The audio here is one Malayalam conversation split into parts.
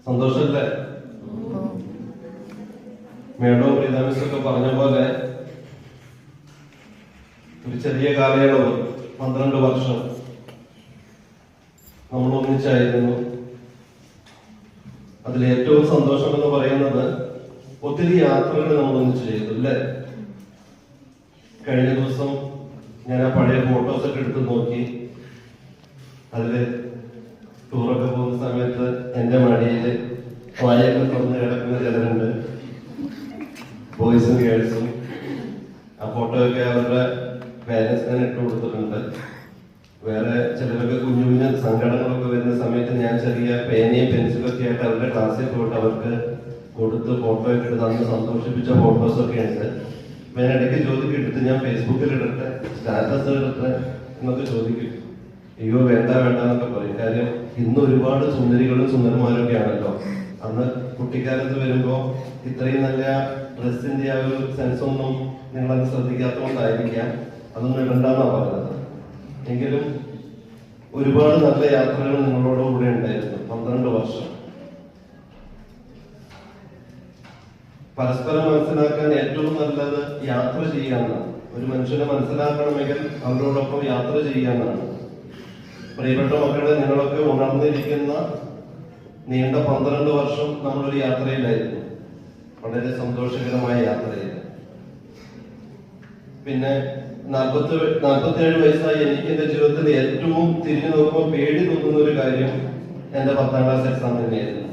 സന്തോഷല്ലേ? മേഡവും പ്രീതാമിസൊക്കെ പറഞ്ഞ പോലെ ഒരു ചെറിയ കാലയളവ് 12 വർഷം നമ്മൾ ഒന്നിച്ചായിരുന്നു. അതിൽ ഏറ്റവും സന്തോഷം എന്ന് പറയുന്നത് ഒത്തിരി യാത്രകൾ നമ്മൾ ഒന്നിച്ച് ചെയ്തു അല്ലേ? കഴിഞ്ഞ ദിവസം ഞാൻ ആ പഴയ ഫോട്ടോസ് ഒക്കെ എടുത്ത് നോക്കി. അതില് ടൂറൊക്കെ പോകുന്ന സമയത്ത് എന്റെ മടിയില് വായൊക്കെ തുറന്ന് കിടക്കുന്ന ചിലരുണ്ട്, ബോയ്സും ഗേൾസും. ആ ഫോട്ടോ ഒക്കെ അവരുടെ പേരൻസിനെ ഇട്ട് കൊടുത്തിട്ടുണ്ട്. വേറെ ചിലരൊക്കെ കുഞ്ഞു കുഞ്ഞു സങ്കടങ്ങളൊക്കെ വരുന്ന സമയത്ത് ഞാൻ ചെറിയ പേനയും പെൻസിലൊക്കെ ആയിട്ട് അവരുടെ ക്ലാസ്സിൽ പോയിട്ട് അവർക്ക് കൊടുത്ത് ഫോട്ടോ ഒക്കെ എടുത്ത് അന്ന് സന്തോഷിപ്പിച്ച ഫോട്ടോസൊക്കെ ഉണ്ട്. അപ്പൊ ഞാൻ ഇടയ്ക്ക് ചോദിക്കും, എടുത്ത് ഞാൻ ഫേസ്ബുക്കിൽ ഇടട്ടെ, സ്റ്റാറ്റസ് ഇടട്ടെ എന്നൊക്കെ ചോദിക്കും. അയ്യോ വേണ്ട വേണ്ട എന്നൊക്കെ പറയും. കാര്യം ഇന്ന് ഒരുപാട് സുന്ദരികളും സുന്ദരന്മാരും ഒക്കെ ആണല്ലോ. അന്ന് കുട്ടിക്കാലത്ത് വരുമ്പോ ഇത്രയും നല്ല ഡ്രസ്സിന്റെ ആ ഒരു സെൻസ് ഒന്നും നിങ്ങളത് ശ്രദ്ധിക്കാത്തതുകൊണ്ടായിരിക്കാം അതൊന്നും ഇടണ്ടെന്നാ പറഞ്ഞത്. എങ്കിലും ഒരുപാട് നല്ല യാത്രകൾ നിങ്ങളോട് കൂടെ ഉണ്ടായിരുന്നു 12 വർഷം. പരസ്പരം മനസ്സിലാക്കാൻ ഏറ്റവും നല്ലത് യാത്ര ചെയ്യാനാണ്. ഒരു മനുഷ്യനെ മനസ്സിലാക്കണമെങ്കിൽ അവരോടൊപ്പം യാത്ര ചെയ്യാനാണ്. പ്രിയപ്പെട്ട മക്കളെ, നിങ്ങളൊക്കെ ഉണർന്നിരിക്കുന്ന നീണ്ട 12 വർഷം നമ്മളൊരു യാത്രയിലായിരുന്നു, വളരെ സന്തോഷകരമായ യാത്രയിൽ. പിന്നെ 47 വയസ്സായി എനിക്ക് എന്റെ ജീവിതത്തിൽ ഏറ്റവും തിരിഞ്ഞു നോക്കുമ്പോൾ പേടി തോന്നുന്ന ഒരു കാര്യം എന്റെ 10ാം ക്ലാസ് എക്സാം തന്നെയായിരുന്നു.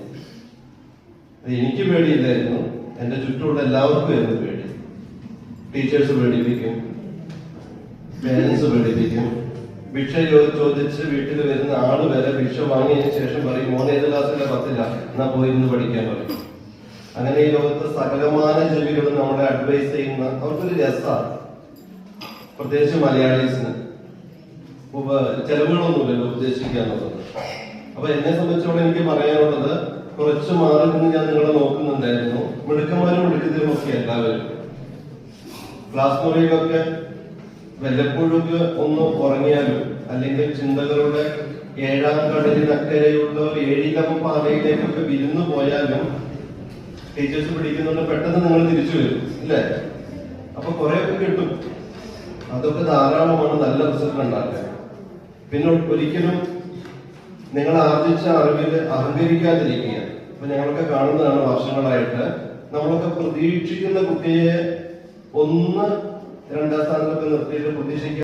എനിക്ക് പേടിയില്ലായിരുന്നു, എന്റെ ചുറ്റുമുള്ള എല്ലാവർക്കും ആയിരുന്നു പേടി. ടീച്ചേഴ്സ് പേടിപ്പിക്കും, പേരൻസ് പേടിപ്പിക്കും. ഭിക്ഷ ചോദിച്ച് വീട്ടിൽ വരുന്ന ആള് വരെ ഭിക്ഷ വാങ്ങിയതിനു ശേഷം പറയും, മോനെ ഏത് ക്ലാസ്സിലെ 10ലാ, എന്നാ പോയിരുന്ന് പഠിക്കാൻ പറയും. അങ്ങനെ ഈ ലോകത്ത് സകലമാന ജോലികളും നമ്മളെ അഡ്വൈസ് ചെയ്യുന്ന അവർക്കൊരു രസമാണ്, പ്രത്യേകിച്ച് മലയാളീസിന്. ചെലവുകളൊന്നുമില്ലല്ലോ ഉദ്ദേശിക്കാന്നുള്ളത്. അപ്പൊ എന്നെ സംബന്ധിച്ചോടെ എനിക്ക് പറയാനുള്ളത്, കുറച്ച് മാറി നിന്ന് ഞാൻ നിങ്ങളെ നോക്കുന്നുണ്ടായിരുന്നു. മിടുക്കന്മാരും മിടുക്കത്തിലും ഒക്കെ എല്ലാവരും ക്ലാസ് മുറിയിലൊക്കെ വല്ലപ്പോഴൊക്കെ ഒന്ന് ഉറങ്ങിയാലും, അല്ലെങ്കിൽ ചിന്തകളുടെ 7ാം കടലിനക്കരെയുള്ള ഒരു 7ഇലം പാതയിലേക്കൊക്കെ വിരുന്നു പോയാലും ടീച്ചേഴ്സ് പിടിക്കുന്നുണ്ട്, പെട്ടെന്ന് നിങ്ങൾ തിരിച്ചു വരും ഇല്ലേ? അപ്പൊ കുറെയൊക്കെ കിട്ടും. അതൊക്കെ ധാരാളമാണ് നല്ല റിസൾട്ട് ഉണ്ടാക്കാൻ. പിന്നെ ഒരിക്കലും നിങ്ങൾ ആർജിച്ച അറിവില് അഹങ്കരിക്കാതിരിക്കുക. അപ്പൊ ഞങ്ങളൊക്കെ കാണുന്നതാണ് വർഷങ്ങളായിട്ട് നമ്മളൊക്കെ പ്രതീക്ഷിക്കുന്ന കുട്ടിയെ 1, 2 സ്ഥാനത്തൊക്കെ നിർത്തിയിട്ട് പ്രതീക്ഷിക്കുക.